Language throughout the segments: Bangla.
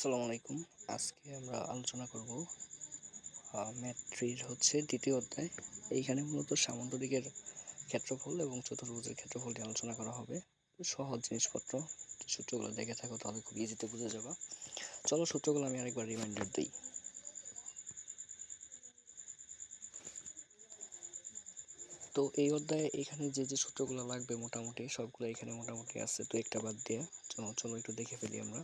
আসসালামু আলাইকুম। আজকে আমরা আলোচনা করব ম্যাথ 3 এর দ্বিতীয় অধ্যায়। এইখানে মূলত সামান্তরিকের ক্ষেত্রফল এবং চতুর্ভুজের ক্ষেত্রফল নিয়ে আলোচনা করা হবে। সহজ জিনিসপত্র, সূত্রগুলো দেখে থাকো তাহলে খুব ইজিতে বুঝে যাবা। চলো সূত্রগুলো আমি আরেকবার রিমাইন্ডার দিই। তো এই অধ্যায়ে এখানে যে সূত্রগুলো লাগবে মোটামুটি সবগুলো এখানে মোটামুটি আছে, তো একটা বাদ দিয়ে চলো একটু দেখে ফেলি আমরা।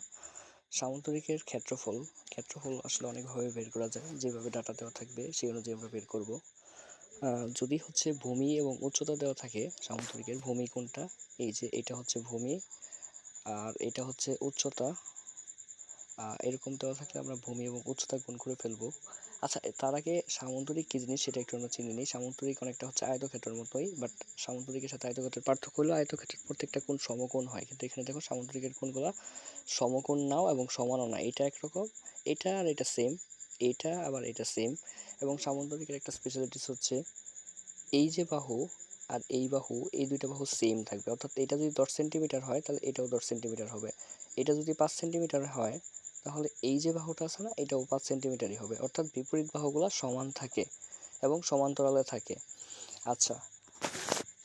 সামান্তরিকের ক্ষেত্রফল আসলে অনেকভাবে বের করা যায়, যেভাবে ডাটা দেওয়া থাকবে সেই অনুযায়ী আমরা বের করব। যদি ভূমি এবং উচ্চতা দেওয়া থাকে সামান্তরিকের, ভূমি কোনটা, এই যে এটা ভূমি আর এটা উচ্চতা, এরকম দেওয়া থাকলে আমরা ভূমি এবং উচ্চতা গুণ করে ফেলবো। আচ্ছা, তার আগে সামান্তরিক কি জিনিস সেটা একটু আমরা চিনি নিই। সামান্তরিক অনেকটা আয়তক্ষেত্রের মতোই, বাট সামান্তরিকের সাথে আয়তক্ষেত্রের পার্থক্য হলো আয়তক্ষেত্রের প্রত্যেকটা কোণ সমকোণ হয়, কিন্তু এখানে দেখো সামান্তরিকের কোণগুলো সমকোণ নাও এবং সমানও না। এটা একরকম, এটা আর এটা সেম, এটা আবার এটা সেম। এবং সামান্তরিকের একটা স্পেশালিটিস এই যে বাহু আর এই বাহু, এই দুইটা বাহু সেম থাকবে। অর্থাৎ এটা যদি 10 সেন্টিমিটার হয় তাহলে এটাও 10 সেন্টিমিটার হবে। এটা যদি 5 সেন্টিমিটার হয় তাহলে এই যে বাহুটা আছে না, এটাও 5 সেন্টিমিটারই হবে। অর্থাৎ বিপরীত বাহুগুলো সমান থাকে এবং সমান্তরালে থাকে। আচ্ছা,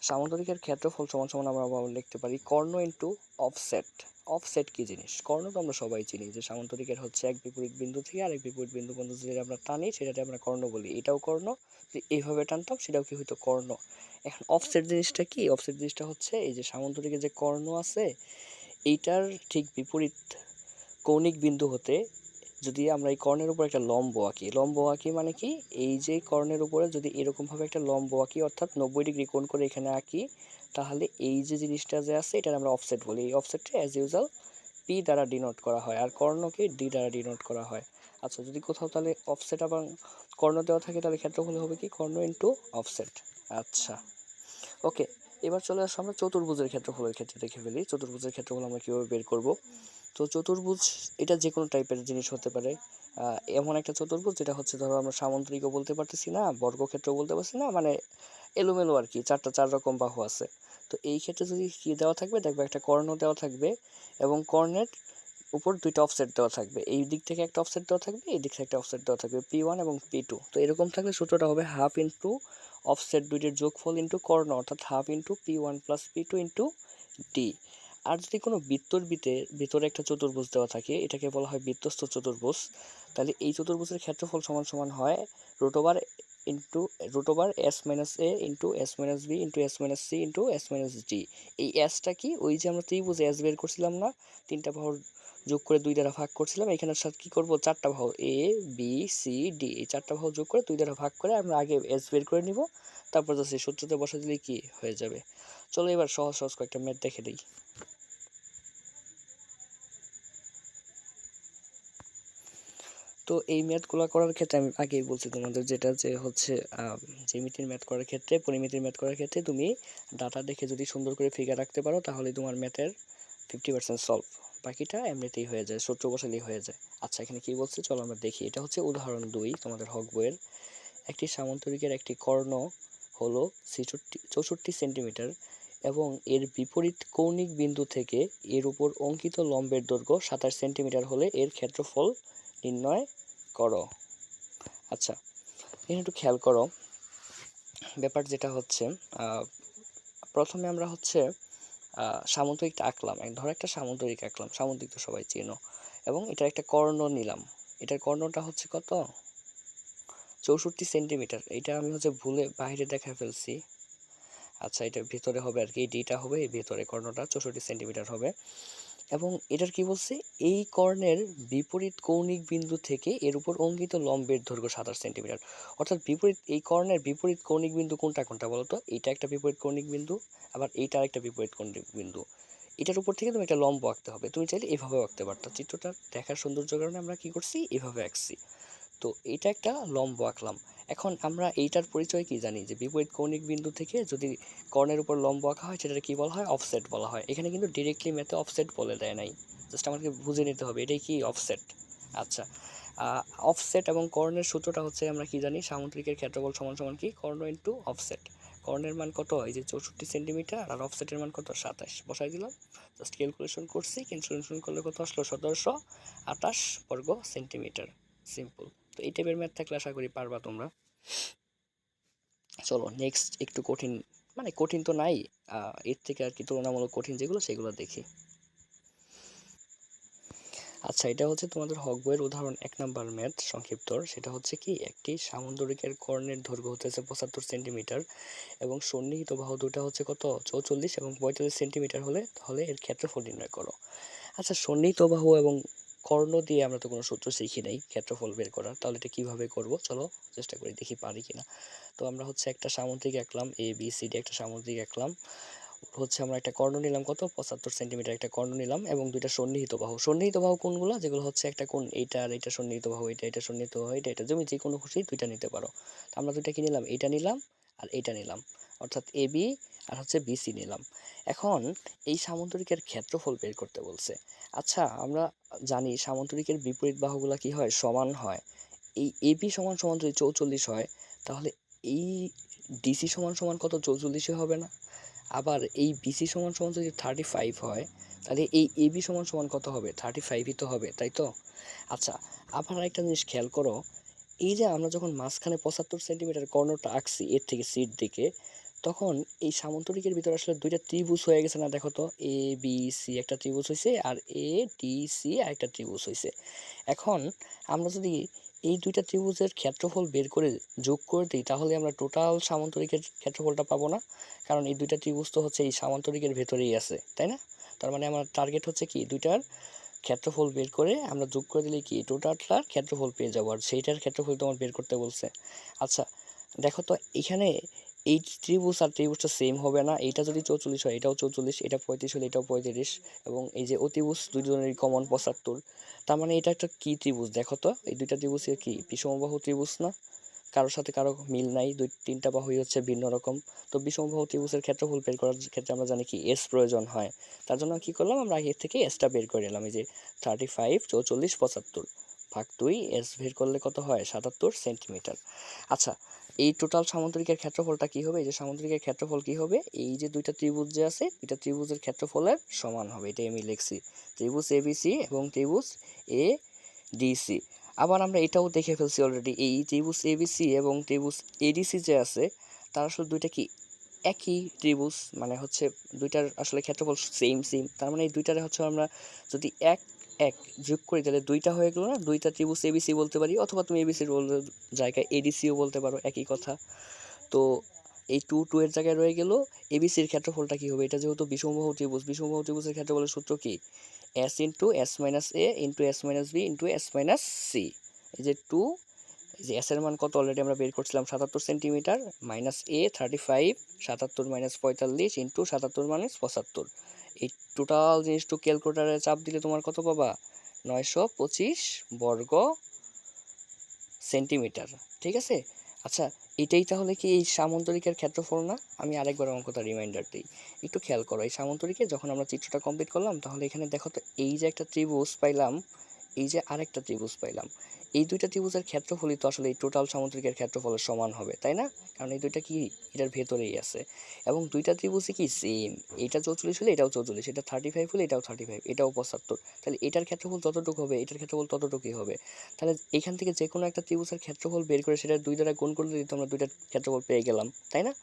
সামান্তরিকের ক্ষেত্রফল সমান সমান আমরা লিখতে পারি কর্ণ ইন্টু অফসেট। অফসেট কি জিনিস? কর্ণ তো আমরা সবাই চিনি যে সামান্তরিকের এক বিপরীত বিন্দু থেকে আরেক বিপরীত বিন্দু পর্যন্ত যেটা আমরা টানি সেটাতে আমরা কর্ণ বলি। এটাও কর্ণ, যে এইভাবে টানতাম সেটাও কি হইতো? কর্ণ। এখন অফসেট জিনিসটা কি? অফসেট জিনিসটা এই যে সামান্তরিকের যে কর্ণ আছে এইটার ঠিক বিপরীত কৌণিক বিন্দু হতে যদি আমরা এই কর্ণের উপর একটা লম্ব আঁকি মানে কি, এই যে কর্ণের উপরে যদি এরকমভাবে একটা লম্ব আঁকি, অর্থাৎ 90 ডিগ্রি কোণ করে এখানে আঁকি, তাহলে এই যে জিনিসটা যে আছে এটা আমরা অফসেট বলি। এই অফসেটটা অ্যাজ ইউজুয়াল পি দ্বারা ডিনোট করা হয় আর কর্ণকে ডি দ্বারা ডিনোট করা হয়। আচ্ছা, যদি কোথাও তাহলে অফসেট এবং কর্ণ দেওয়া থাকে তাহলে ক্ষেত্রফল হবে কি? কর্ণ ইন্টু অফসেট। আচ্ছা, ওকে। এবার চলে আসো আমরা চতুর্ভুজের ক্ষেত্রফলের ক্ষেত্রে দেখে ফেলি। চতুর্ভুজের ক্ষেত্রফল আমরা কীভাবে বের করব? তো চতুর্ভুজ এটা যে কোনো টাইপের জিনিস হতে পারে। এমন একটা চতুর্ভুজ যেটা ধরো আমরা সামান্তরিকও বলতে পারতেছি না, বর্গক্ষেত্রও বলতে পারছি না, মানে এলোমেলো আর কি, চার রকম বাহু আছে। তো এই ক্ষেত্রে যদি কি দেওয়া থাকবে, দেখবে একটা কর্ণ দেওয়া থাকবে এবং কর্ণের উপর দুইটা অফসেট দেওয়া থাকবে। এই দিক থেকে একটা অফসেট দেওয়া থাকবে, এই দিক থেকে একটা অফসেট দেওয়া থাকবে, P1 এবং P2। তো এরকম থাকলে সূত্রটা হবে হাফ ইন্টু অফসেট দুইটার যোগফল ইন্টু কর্ণ, অর্থাৎ half into P1 plus P2 into D. আর যদি কোনো ভিতরে একটা চতুর্ভুজ দেওয়া থাকে, এটাকে বলা হয় বৃত্তস্থ চতুর্ভুজ, তাহলে এই চতুর্ভুজের ক্ষেত্রফল সমান সমান হয় root over S minus A into S minus B into S minus C into S minus D. এই এসটা কি? ওই যে আমরা ত্রিভুজে এস বের করছিলাম না, তিনটা বাহুর যোগ করে দুই দ্বারা ভাগ করছিলাম, এখানে সাথে কি করব, চারটা বাহু এ বি সি ডি, এই চারটা বাহু যোগ করে দুই দ্বারা ভাগ করে আমরা আগে এস বের করে নিব, তারপর জাস্ট এই সূত্রতে বসা দিলে কি হয়ে যাবে। চলো এবার সহজ সহজ কয়েকটা ম্যাথ দেখে দিই। তো এই ম্যাথগুলো করার ক্ষেত্রে আমি আগেই বলছি তোমাদের, যেটা যে জ্যামিতির ম্যাথ করার ক্ষেত্রে, পরিমিতির ম্যাথ করার ক্ষেত্রে তুমি ডাটা দেখে যদি সুন্দর করে ফিগার রাখতে পারো তাহলে তোমার ম্যাথের 50% সলভ। বাকিটা এমনিতেই হয়ে যায়, সূত্র বসালেই হয়ে যায়। আচ্ছা, এখানে কি বলছে চলো আমরা দেখি। এটা উদাহরণ 2 তোমাদের হক বইয়ের। একটি সামান্তরিকের একটি কর্ণ হলো 64 সেন্টিমিটার এবং এর বিপরীত কৌণিক বিন্দু থেকে এর উপর অঙ্কিত লম্বের দৈর্ঘ্য 27 সেন্টিমিটার হলে এর ক্ষেত্রফল নির্ণয় করো। আচ্ছা, এখানে একটু খেয়াল করো ব্যাপার যেটা প্রথমে আমরা সামুদ্রিকটা আঁকলাম। ধরো একটা সামুদ্রিক আঁকলাম, সামুদ্রিক তো সবাই চেনো, এবং এটার একটা কর্ণ নিলাম। এটার কর্ণটা কত? 64 সেন্টিমিটার। এটা আমি ভুলে বাইরে দেখা ফেলছি। আচ্ছা, এটা ভিতরে হবে আর কি, ডিটা হবে এই ভিতরে, কর্ণটা 64 সেন্টিমিটার হবে। এবং এটার কি বলছে, এই কর্ণের বিপরীত কৌণিক বিন্দু থেকে এর উপর অঙ্কিত লম্বের দৈর্ঘ্য 27 সেন্টিমিটার। অর্থাৎ এই কর্ণের বিপরীত কৌণিক বিন্দু কোনটা কোনটা বলতো? এটা একটা বিপরীত কৌণিক বিন্দু, আবার এইটা একটা বিপরীত কৌণিক বিন্দু। এটার উপর থেকে তুমি একটা লম্ব আঁকতে হবে। তুমি চাইলে এভাবেও আঁকতে পারতো। চিত্রটা দেখার সৌন্দর্যের কারণে আমরা কি করছি, এভাবে আঁকছি। তো এটা একটা লম্ব আঁকলাম। এখন আমরা এইটার পরিচয় কি জানি, যে বিপরীত কৌণিক বিন্দু থেকে যদি কর্ণের উপর লম্ব আঁকা হয় সেটাকে কি বলা হয়? অফসেট বলা হয়। এখানে কিন্তু ডিরেক্টলি ম্যাথে অফসেট বলে দেয় নাই, জাস্ট আমাকে বুঝে নিতে হবে এটাই কি অফসেট। আচ্ছা, অফসেট এবং কর্ণের সূত্রটা আমরা কি জানি, সামুদ্রিকের ক্ষেত্রফল সমান সমান কি, কর্ণ ইন্টু অফসেট। কর্ণের মান কত, এই যে 64 সেন্টিমিটার, আর অফসেটের মান কত 27, বসাই দিলাম, জাস্ট ক্যালকুলেশন করছি, ক্যালকুলেশন করলে কত আসলো 1728 বর্গ সেন্টিমিটার। সিম্পল। তো এই টাইপের ম্যাথ থাকলে আশা করি পারবা তোমরা। চলো নেক্সট একটু কঠিন, মানে কঠিন তো নাই, এর থেকে আর কি তুলনামূলক কঠিন যেগুলো সেগুলো দেখি। আচ্ছা, এটা হচ্ছে তোমাদের হক বইয়ের উদাহরণ 1 নাম্বার ম্যাথ সংক্ষিপ্তর। সেটা হচ্ছে কি, একটি সামুদ্রিকের কর্ণের দৈর্ঘ্য হতেছে 75 সেন্টিমিটার এবং সন্নিহিত বাহু দুটা হচ্ছে কত 44 এবং 45 সেন্টিমিটার হলে তাহলে এর ক্ষেত্রফল নির্ণয় করো। আচ্ছা, সন্নিহিত বাহু এবং কর্ণ দিয়ে আমরা তো কোনো সূত্র শিখি নাই ক্ষেত্রফল বের করার, তাহলে এটা কিভাবে করব, চলো চেষ্টা করি দেখি পারি কিনা। তো আমরা হচ্ছে একটা সামুদ্রিক আঁকলাম, এ বি সি ডি একটা সামুদ্রিক আঁকলাম, হচ্ছে আমরা একটা কর্ণ নিলাম কত 75 সেন্টিমিটার একটা কর্ণ নিলাম এবং দুইটা সন্নিহিত বাহু। সন্নিহিত বাহু কোনগুলো, যেগুলো হচ্ছে একটা কোণ এইটা আর এটা সন্নিহিত বাহু, এটা সন্নিহিত বাহু, এটা তুমি যে কোনো খুশি দুইটা নিতে পারো। তো আমরা দুইটা কি নিলাম, এটা নিলাম আর এটা নিলাম, অর্থাৎ এ বি আর হচ্ছে বিসি নিলাম। এখন এই সামন্তরিকের ক্ষেত্রফল বের করতে বলছে। আচ্ছা, আমরা জানি সামন্তরিকের বিপরীত বাহুগুলা কি হয়, সমান হয়। এই এবি সমান সমান যদি 44 হয়, তাহলে এই ডিসি সমান সমান কত 44 হবে না? আবার এই বিসি সমান সমান যদি 35 হয়, তাহলে এই এবি সমান সমান কত হবে, 35ই তো হবে, তাই তো? আচ্ছা, আবার একটা জিনিস খেয়াল করো, এই যে আমরা যখন মাঝখানে 75 সেন্টিমিটার কর্ণটা আঁকছি এর থেকে সিট দিকে, তখন এই সামন্তরিকের ভিতরে আসলে দুইটা ত্রিভুজ হয়ে গেছে না, দেখো তো, এ বি সি একটা ত্রিভুজ হয়েছে আর এ ডি সি আর একটা ত্রিভুজ হয়েছে। এখন আমরা যদি এই দুইটা ত্রিভুজের ক্ষেত্রফল বের করে যোগ করে দিই, তাহলে আমরা টোটাল সামান্তরিকের ক্ষেত্রফলটা পাবো না, কারণ এই দুইটা ত্রিভুজ তো হচ্ছে এই সামান্তরিকের ভেতরেই আছে, তাই না? তার মানে আমার টার্গেট হচ্ছে কি, দুইটার ক্ষেত্রফল বের করে আমরা যোগ করে দিলে কি টোটালটার ক্ষেত্রফল পেয়ে যাবো, আর সেইটার ক্ষেত্রফল তোমার বের করতে বলছে। আচ্ছা, দেখো তো এখানে এই ত্রিভুজ আর ত্রিভুজটা সেম হবে না, এইটা যদি 44 হয় এটাও 44, এটা 35 হলে এটাও 35, এবং এই যে অতিভুজ দুজনেরই কমন 75, তার মানে এটা একটা কি ত্রিভুজ, দেখো তো এই দুইটা ত্রিভুজের কি বিষমবাহু ত্রিভুজ না? কারোর সাথে কারো মিল নাই, দুই তিনটা বাহুই হচ্ছে ভিন্ন রকম। তো বিষমবাহু ত্রিভুজের ক্ষেত্রফল বের করার ক্ষেত্রে আমরা জানি কি এস প্রয়োজন হয়। তার জন্য কি করলাম, আমরা আগের থেকে এসটা বের করে নিলাম, এই যে 35 44 75 ভাগ 2, এস বের করলে কত হয় 77 সেন্টিমিটার। আচ্ছা, এই টোটাল সামুদ্রিকের ক্ষেত্রফলটা কি হবে, এই যে সামুদ্রিকের ক্ষেত্রফল কি হবে, এই যে দুইটা ত্রিভুজ যে আছে দুইটা ত্রিভুজের ক্ষেত্রফলের সমান হবে, এটাই আমি লিখছি, ত্রিভুজ এবিসি এবং ত্রিভুজ এ ডিসি। আবার আমরা এটাও দেখে ফেলছি অলরেডি, এই ত্রিভুজ এবিসি এবং ত্রিভুজ এডিসি যে আছে, তার আসলে দুইটা কি একই ত্রিভুজ, মানে হচ্ছে দুইটার আসলে ক্ষেত্রফল সেম সেম, তার মানে এই দুইটারে হচ্ছে আমরা যদি এক এক যোগ করি তাহলে দুইটা হয়ে গেল না, দুইটা ত্রিভুজ এবিসি বলতে পারি, অথবা তুমি এবিসির জায়গায় এডিসিও বলতে পারো, একই কথা। তো এই টু টু এর জায়গায় রয়ে গেল, এবিসির ক্ষেত্রফলটা কি হবে, এটা যেহেতু বিষমবাহু ত্রিভুজ, বিষমবাহু ত্রিভুজের ক্ষেত্রফলের সূত্র কি, S into S minus A into S minus B into S minus C. এই যে টু, এই যে এস এর মান কত অলরেডি আমরা বের করছিলাম 77 সেন্টিমিটার, মাইনাস এ 35, 77 মাইনাস 45 ইন্টু 77 মাইনাস 75, এই টোটাল জিনিসটু ক্যালকুলেটারে চাপ দিলে তোমার কত পাবা, 925 বর্গ সেন্টিমিটার। ঠিক আছে? আচ্ছা, এটাই তাহলে কি এই সামন্তরিকের ক্ষেত্রফল না? আমি আরেকবার অঙ্কটা রিমাইন্ডার দিই, একটু খেয়াল করো। এই সামন্তরিকে যখন আমরা চিত্রটা কমপ্লিট করলাম, তাহলে এখানে দেখো তো এই যে একটা ত্রিভুজ পাইলাম, এই যে আরেকটা ত্রিভুজ পাইলাম, এই দুইটা ত্রিভুজের ক্ষেত্রফলই তো আসলে এই টোটাল সামুদ্রিকের ক্ষেত্রফলের সমান হবে, তাই না? কারণ এই দুইটা কি এটার ভেতরেই আছে, এবং দুইটা ত্রিভুজই কি সেম, এটা 44 হলে এটাও 44, এটা 35 হলে এটাও 35, এটাও 75, তাহলে এটার ক্ষেত্রফল যতটুকু হবে এটার ক্ষেত্রফল ততটুকুই হবে। তাহলে এখান থেকে যে কোনো একটা ত্রিভুজের ক্ষেত্রফল বের করে সেটা দুই দ্বারা গুণ করে দিলে তো আমরা দুইটার ক্ষেত্রফল পেয়ে গেলাম, তাই না?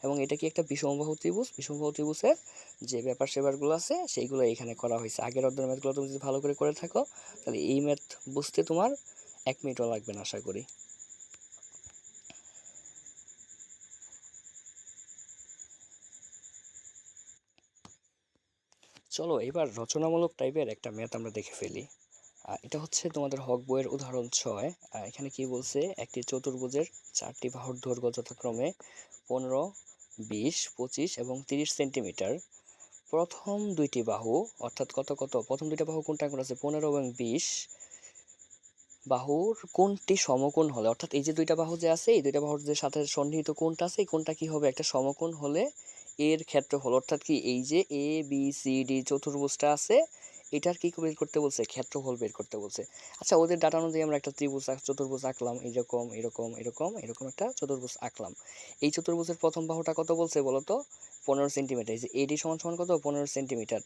এবং এটা কি একটা বিষমবাহু ত্রিভুজ, বিষমবাহু ত্রিভুজের যে ব্যাপার সেবারগুলো আছে সেইগুলো এখানে করা হয়েছে। আগের অধ্যায়ের ম্যাথগুলো তুমি যদি ভালো করে থাকো, তাহলে এই ম্যাথ বুঝতে তোমার 1 মিনিটও লাগবে না আশা করি। চলো এবার রচনামূলক টাইপের একটা ম্যাথ আমরা দেখে ফেলি। এটা হচ্ছে তোমাদের হক বইয়ের উদাহরণ 6। এখানে কি বলছে, একটি চতুর্ভুজের 4টি বাহুর দৈর্ঘ্য যথাক্রমে 15, 20, 25 এবং 30 সেন্টিমিটার। প্রথম দুইটি বাহু, অর্থাৎ কত কত, প্রথম দুইটা বাহু কোনটা কোন আছে 15 এবং 20, বাহুর কোনটি সমকোণ হলে, অর্থাৎ এই যে দুইটা বাহু যে আছে এই দুইটা বাহুর যে সাথে সন্নিহিত কোণটা আছে এই কোণটা কি হবে, একটা সমকোণ হলে এর ক্ষেত্রফল, অর্থাৎ কি এই যে এ বি সি ডি চতুর্ভুজটা আছে এটার কি বের করতে বলছে, ক্ষেত্রফল বের করতে বলছে। আচ্ছা, ওদের ডাটা অনুযায়ী আমরা একটা চতুর্ভুজ আঁকলাম, এরকম এরকম এরকম এরকম একটা চতুর্ভুজ আঁকলাম। এই চতুর্ভুজের প্রথম বাহুটা কত বলছে বলো তো, 15 সেন্টিমিটার। এই যে এডি সমান সমান কত, 15 সেন্টিমিটার।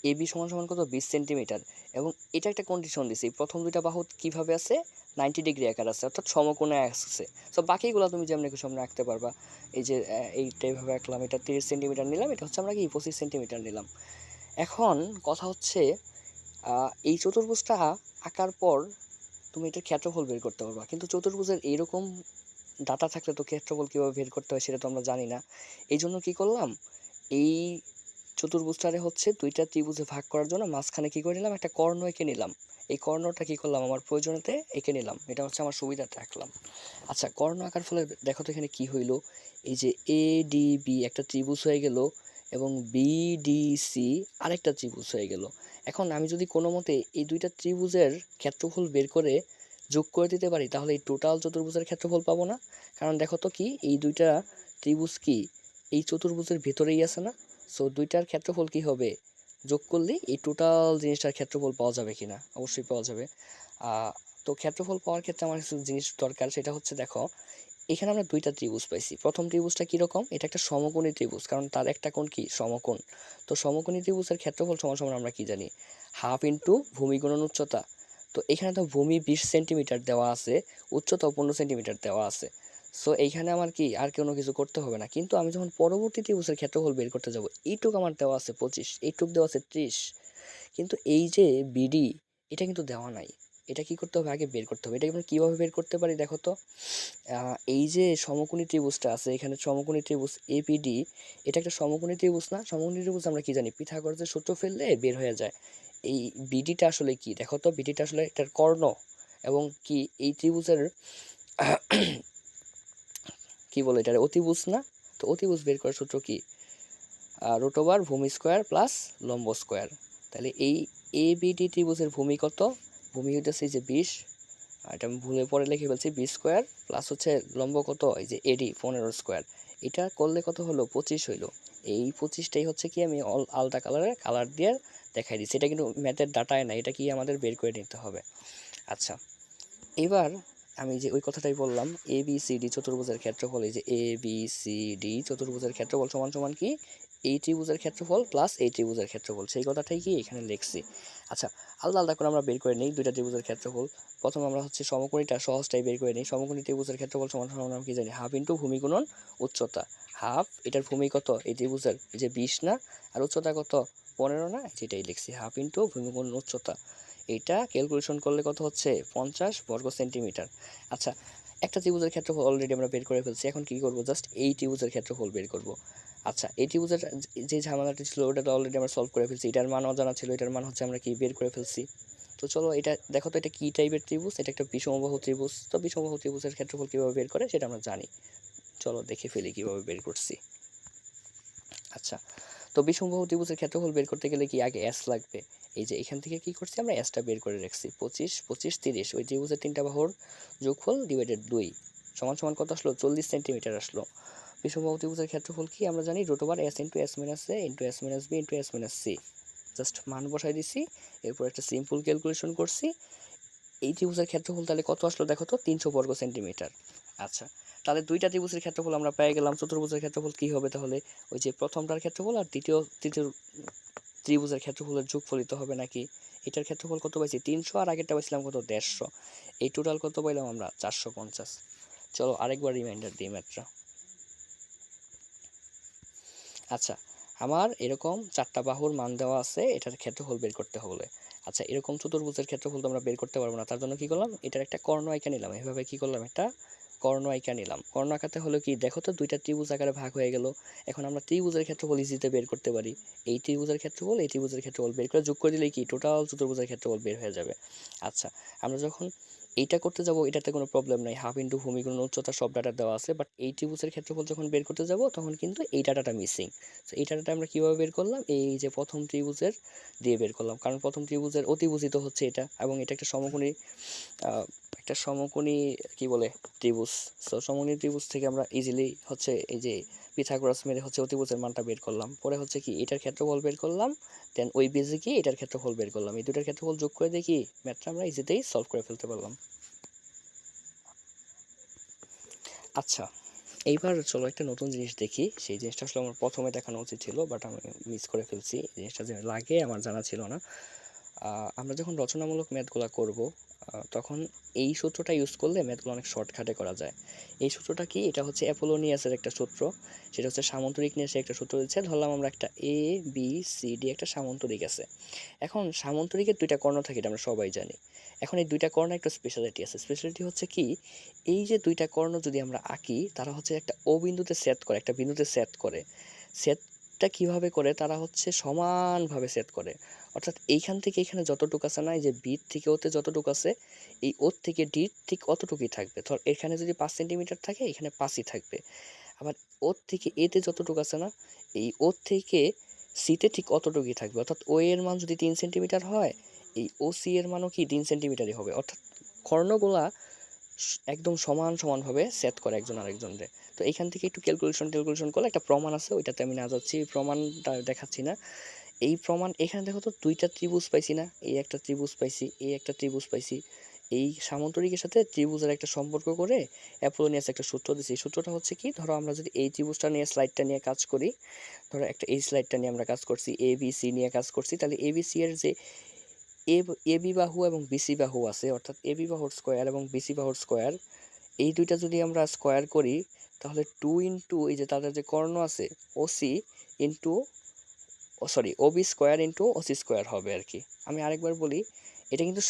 এবি সমান সমান কত, 20 সেন্টিমিটার। এবং এটা একটা কন্ডিশন দিছি, প্রথম দুইটা বাহু কিভাবে আছে, 90 ডিগ্রি আকার আছে, অর্থাৎ সমকোণে আছে। সো বাকিগুলো তুমি যেমন সামনে আঁকতে পারবা। এই যে এইটা এইভাবে আঁকলাম, এটা 30 সেন্টিমিটার নিলাম, এটা হচ্ছে আমরা কি 25 সেন্টিমিটার নিলাম। এখন কথা হচ্ছে এই চতুর্ভুজটা আঁকার পর তুমি এটার ক্ষেত্রফল বের করতে পারবা, কিন্তু চতুর্ভুজের এইরকম ডাটা থাকলে তো ক্ষেত্রফল কীভাবে বের করতে হয় সেটা তো আমরা জানি না। এই জন্য কী করলাম, এই চতুর্ভুজটারে হচ্ছে দুইটা ত্রিভুজে ভাগ করার জন্য মাঝখানে কী করে নিলাম, একটা কর্ণ এঁকে নিলাম। এই কর্ণটা কী করলাম, আমার প্রয়োজনীয়তে এঁকে নিলাম, এটা হচ্ছে আমার সুবিধাতে আঁকলাম। আচ্ছা, কর্ণ আঁকার ফলে দেখো তো এখানে কী হইলো, এই যে এ ডি বি একটা ত্রিভুজ হয়ে গেল, এবং বিডিসি আরেকটা ত্রিভুজ হয়ে গেল। এখন আমি যদি কোনো মতে এই দুইটা ত্রিভুজের ক্ষেত্রফল বের করে যোগ করে দিতে পারি, তাহলে এই টোটাল চতুর্ভুজের ক্ষেত্রফল পাবো না? কারণ দেখো তো কি, এই দুইটা ত্রিভুজ কি এই চতুর্ভুজের ভেতরেই আছে না? সো দুইটার ক্ষেত্রফল কি হবে, যোগ করলে এই টোটাল জিনিসটার ক্ষেত্রফল পাওয়া যাবে কিনা, অবশ্যই পাওয়া যাবে। তো ক্ষেত্রফল পাওয়ার ক্ষেত্রে আমার কিছু জিনিস দরকার, সেটা হচ্ছে দেখো, এখানে আমরা দুইটা ত্রিভুজ পাইছি। প্রথম ত্রিভুজটা কীরকম, এটা একটা সমকোণী ত্রিভুজ, কারণ তার একটা কোণ কি, সমকোণ। তো সমকোণী ত্রিভুজের ক্ষেত্রফল সমান সমান আমরা কি জানি, হাফ ইন্টু ভূমি গুণন উচ্চতা। তো এখানে তো ভূমি 20 সেন্টিমিটার দেওয়া আছে, উচ্চতাও 15 সেন্টিমিটার দেওয়া আছে। সো এইখানে আমার কি আর কোনো কিছু করতে হবে না, কিন্তু আমি যখন পরবর্তী ত্রিভুজের ক্ষেত্রফল বের করতে যাব, এইটুক আমার দেওয়া আছে 25, এইটুক দেওয়া আছে 30, কিন্তু এই যে বিডি, এটা কিন্তু দেওয়া নাই। এটা কি করতে হবে, আগে বের করতে হবে। এটা আমরা কীভাবে বের করতে পারি দেখো তো, এই যে সমকোণী ত্রিভুজটা আছে এখানে, সমকোণী ত্রিভুজ এপিডি, এটা একটা সমকোণী ত্রিভুজ না? সমকোণী ত্রিভুজ আমরা কি জানি, পিথাগোরাসের সূত্র ফেললে বের হয়ে যায়। এই বিডিটা আসলে কি দেখো তো, বিডিটা আসলে এটার কর্ণ, এবং কি এই ত্রিভুজের কি বলে এটা, অতিভুজ না? তো অতিভুজ বের করার সূত্র কি, রুট ওভার ভূমি স্কোয়ার প্লাস লম্ব স্কোয়ার। তাহলে এই এ বিডি ত্রিভুজের ভূমি কত, ভূমি হইতেছে এই যে 20, এটা আমি ভুলে পরে লিখে ফেলছি, 20 স্কোয়ার প্লাস হচ্ছে লম্ব কত, এই যে এডি 15 স্কোয়ার। এটা করলে কত হলো, 25 হইলো। এই 25টাই হচ্ছে কি আমি আলদা কালার দিয়ে দেখাই দিচ্ছি, এটা কিন্তু ম্যাথের ডাটায় না, এটা কি আমাদের বের করে নিতে হবে। আচ্ছা, এবার আমি যে ওই কথাটাই বললাম, এ বি সি ডি চতুর্ভুজের ক্ষেত্রফল, এই যে এ বি সি ডি চতুর্ভুজের ক্ষেত্রফল সমান সমান কি, এই ত্রিভুজের ক্ষেত্রফল প্লাস এই ত্রিভুজের ক্ষেত্রফল, সেই কথাটাই কি এখানে লিখছি। আচ্ছা, আলাদা আলাদা করে আমরা বের করে নিই দুইটা ত্রিভুজের ক্ষেত্রফল। প্রথমে আমরা হচ্ছে সমকোণীটা সহজটাই বের করে নিই। সমকোণী ত্রিভুজের ক্ষেত্রফল সমান সমান আমরা কি জানি, হাফ ইন্টু ভূমি গুণন উচ্চতা। হাফ, এটার ভূমি কত, এই ত্রিভুজের এই যে 20 না, আর উচ্চতা কত, 15 না, যেটাই লিখছি, হাফ ইন্টু ভূমি গুণন উচ্চতা। এটা ক্যালকুলেশন করলে কত হচ্ছে, 50 বর্গ সেন্টিমিটার। আচ্ছা, একটা ত্রিভুজের ক্ষেত্রফল অলরেডি আমরা বের করে ফেলছি, এখন কি করব, জাস্ট এই ত্রিভুজের ক্ষেত্রফল বের করব। আচ্ছা, এই ত্রিভুজের যে ঝামেলাটি ছিল ওটা তো অলরেডি আমরা সলভ করে ফেলছি, এটার মান অজানা ছিল, এটার মান হচ্ছে আমরা কি বের করে ফেলছি। তো চলো এটা দেখো তো, এটা কি টাইপের ত্রিভুজ, এটা একটা বিষমবাহু ত্রিভুজ। তো বিষমবাহু ত্রিভুজের ক্ষেত্রফল কীভাবে বের করে সেটা আমরা জানি, চলো দেখে ফেলি কীভাবে বের করছি। আচ্ছা, তো বিষমবাহু ত্রিভুজের ক্ষেত্রফল বের করতে গেলে কি আগে এস লাগবে। এই যে এখান থেকে কি করছি, আমরা এসটা বের করে রাখছি, 25 25 30, ওই ত্রিভুজের তিনটা বাহুর যোগফল ডিভাইডেড 2 সমান সমান কত আসলো, 40 সেন্টিমিটার আসলো। বিষমবাহু ত্রিভুজের ক্ষেত্রফল কি আমরা জানি, root over S into S minus A into S minus B into S minus C. Just মান বসাই দিছি, এরপর একটা সিম্পল ক্যালকুলেশন করছি। এই ত্রিভুজের ক্ষেত্রফল তাহলে কত আসলো দেখো তো, 300 বর্গ সেন্টিমিটার। আচ্ছা, তাহলে দুইটা ত্রিভুজের ক্ষেত্রফল আমরা পেয়ে গেলাম। চতুর্ভুজের ক্ষেত্রফল কি হবে তাহলে, ওই যে প্রথমটার ক্ষেত্রফল আর তৃতীয় ত্রিভুজের ক্ষেত্রফলের যোগফলিত হবে নাকি। এটার ক্ষেত্রফল কত পাইছি, 300, আর আগেরটা পাইছিলাম কত, 150। এই টোটাল কত পাইলাম আমরা, 450। চলো আরেকবার রিমাইন্ডার দিই ম্যাথটা। আচ্ছা, আমার এরকম চারটা বাহুর মান দেওয়া আছে, এটার ক্ষেত্রফল বের করতে হলে। আচ্ছা, এরকম চতুর্ভুজের ক্ষেত্রফল তো আমরা বের করতে পারবো না, তার জন্য কি করলাম, এটার একটা কর্ণ আঁকা নিলাম। এভাবে কি করলাম, একটা কর্ণ আঁকা নিলাম। কর্ণ আঁকাতে হলো কি দেখো তো, দুইটা ত্রিভুজ আকারে ভাগ হয়ে গেল। এখন আমরা ত্রিভুজের ক্ষেত্রফল ইজিতে বের করতে পারি। এই ত্রিভুজের ক্ষেত্রফল এই ত্রিভুজের ক্ষেত্রফল বের করে যোগ করে দিলেই কি টোটাল চতুর্ভুজের ক্ষেত্রফল বের হয়ে যাবে। আচ্ছা, আমরা যখন এইটা করতে যাব, এটাতে কোনো প্রবলেম নাই, হাফ ইন্টু ভূমি গুণন উচ্চতা সব ডাটা দেওয়া আছে, বাট এই ত্রিভুজের ক্ষেত্রফল যখন বের করতে যাব তখন কিন্তু এই ডাটাটা মিসিং। তো এই ডাটাটা আমরা কীভাবে বের করলাম, এই যে প্রথম ত্রিভুজের দিয়ে বের করলাম, কারণ প্রথম ত্রিভুজের অতিভুজিত হচ্ছে এটা, এবং এটা একটা সমকোণী একটা সমকোণী কি বলে ত্রিভুজ। সো সমকোণী ত্রিভুজ থেকে আমরা ইজিলি হচ্ছে এই যে পিথাগোরাস মেরে হচ্ছে অতিভুজের মানটা বের করলাম। পরে হচ্ছে কি এটার ক্ষেত্রফল বের করলাম, দেন ওই বেজে কি এটার ক্ষেত্রফল বের করলাম। এই দুটার ক্ষেত্রফল যোগ করে দেখি ম্যাথটা আমরা ইজিতেই সলভ করে ফেলতে পারলাম। আচ্ছা, এইবার চলো একটা নতুন জিনিস দেখি। সেই জিনিসটা আসলে আমার প্রথমে দেখানো উচিত ছিল, বাট আমি মিস করে ফেলছি। জিনিসটা যে লাগে আমার জানা ছিল না। আমরা যখন রচনামূলক ম্যাথগুলো করব তখন এই সূত্রটা ইউজ করলে ম্যাথগুলো অনেক শর্টকাটে করা যায়। এই সূত্রটা কি? এটা হচ্ছে অ্যাপোলোনিয়াসের একটা সূত্র। সেটা হচ্ছে সামন্তরিক নিয়ে সে একটা সূত্র দিচ্ছে। ধরলাম আমরা একটা এ বি সি ডি একটা সামন্তরিক আছে। এখন সামন্তরিকের দুইটা কর্ণ থাকে, এটা আমরা সবাই জানি। এখন এই দুইটা কর্ণের একটা স্পেশালিটি আছে। স্পেশালিটি হচ্ছে কি, এই যে দুইটা কর্ণ যদি আমরা আঁকি তারা হচ্ছে একটা ও বিন্দুতে সেট করে, একটা বিন্দুতে সেট করে। সেটটা কিভাবে করে? তারা হচ্ছে সমানভাবে সেট করে। অর্থাৎ এইখান থেকে এখানে যতটুকু আছে না, এই যে বি থেকে ওতে যতটুকু আছে, এই ওর থেকে ডি ঠিক অতটুকুই থাকবে। ধর এখানে যদি 5 সেন্টিমিটার থাকে এখানে 5ই থাকবে। আবার ওর থেকে এতে যতটুকু আছে না, এই ওর থেকে সিতে ঠিক অতটুকুই থাকবে। অর্থাৎ ও এর মান যদি 3 সেন্টিমিটার হয়, এই ও সি এর মানও কি 3 সেন্টিমিটারই হবে। অর্থাৎ কর্ণগুলা একদম সমানভাবে সেট করে একজন আরেকজনরে। তো এইখান থেকে একটু ক্যালকুলেশন করলে একটা প্রমাণ আছে, ওইটাতে আমি না যাচ্ছি, প্রমাণটা দেখাচ্ছি না। এই প্রমাণ এখানে দেখো তো দুইটা ত্রিভুজ পাইছি না, এই একটা ত্রিভুজ পাইছি, এই একটা ত্রিভুজ পাইছি। এই সামন্তরিকের সাথে ত্রিভুজের একটা সম্পর্ক করে অ্যাপোলোনিয়াস একটা সূত্র দিয়েছে। এই সূত্রটা হচ্ছে কি, ধরো আমরা যদি এই ত্রিভুজটা নিয়ে স্লাইডটা নিয়ে কাজ করি, ধরো একটা এই স্লাইডটা নিয়ে আমরা কাজ করছি, এ বি সি নিয়ে কাজ করছি, তাহলে এ বি সি এর যে এ বি বাহু এবং বিসি বাহু আছে, অর্থাৎ এ বি বাহুর স্কোয়ার এবং বিসি বাহুর স্কোয়ার, এই দুইটা যদি আমরা স্কোয়ার করি তাহলে 2 ইন্টু এই যে তাদের যে কর্ণ আছে OC into Obi square into OC square হবে আর কি। আমি আরেকবার বলি, এটা কিন্তু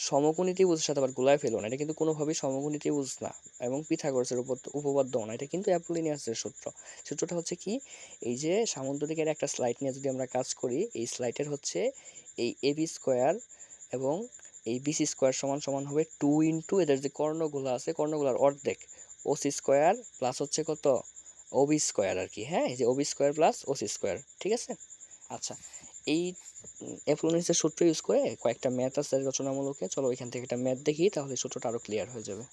সমকোণী ত্রিভুজের সাথে আবার গোলায় ফেলো না, এটা কিন্তু কোনোভাবেই সমকোণী ত্রিভুজ না এবং পিথাগোরাসের উপপাদ্যও না, এটা কিন্তু অ্যাপোলোনিয়াসের সূত্র। সূত্রটা হচ্ছে কি, এই যে সামন্তরিকের একটা স্লাইড নিয়ে যদি আমরা কাজ করি, এই স্লাইডের হচ্ছে এই এবি স্কোয়ার এবং এই বিসি স্কোয়ার সমান সমান হবে 2 ইন্টু এদের যে কর্ণগুলো আছে কর্ণগুলোর অর্ধেক, ওসি স্কোয়ার প্লাস হচ্ছে কত ওবি স্কোয়ার আর কি। হ্যাঁ, এই যে Obi square plus OC square, ঠিক আছে। আচ্ছা, এই অ্যাপোলোনিয়াসের সূত্র ইউজ করে কয়েকটা ম্যাথ আছে রচনামূলকে, চলো এখান থেকে একটা ম্যাথ দেখি, তাহলে সূত্রটা আরো ক্লিয়ার হয়ে যাবে।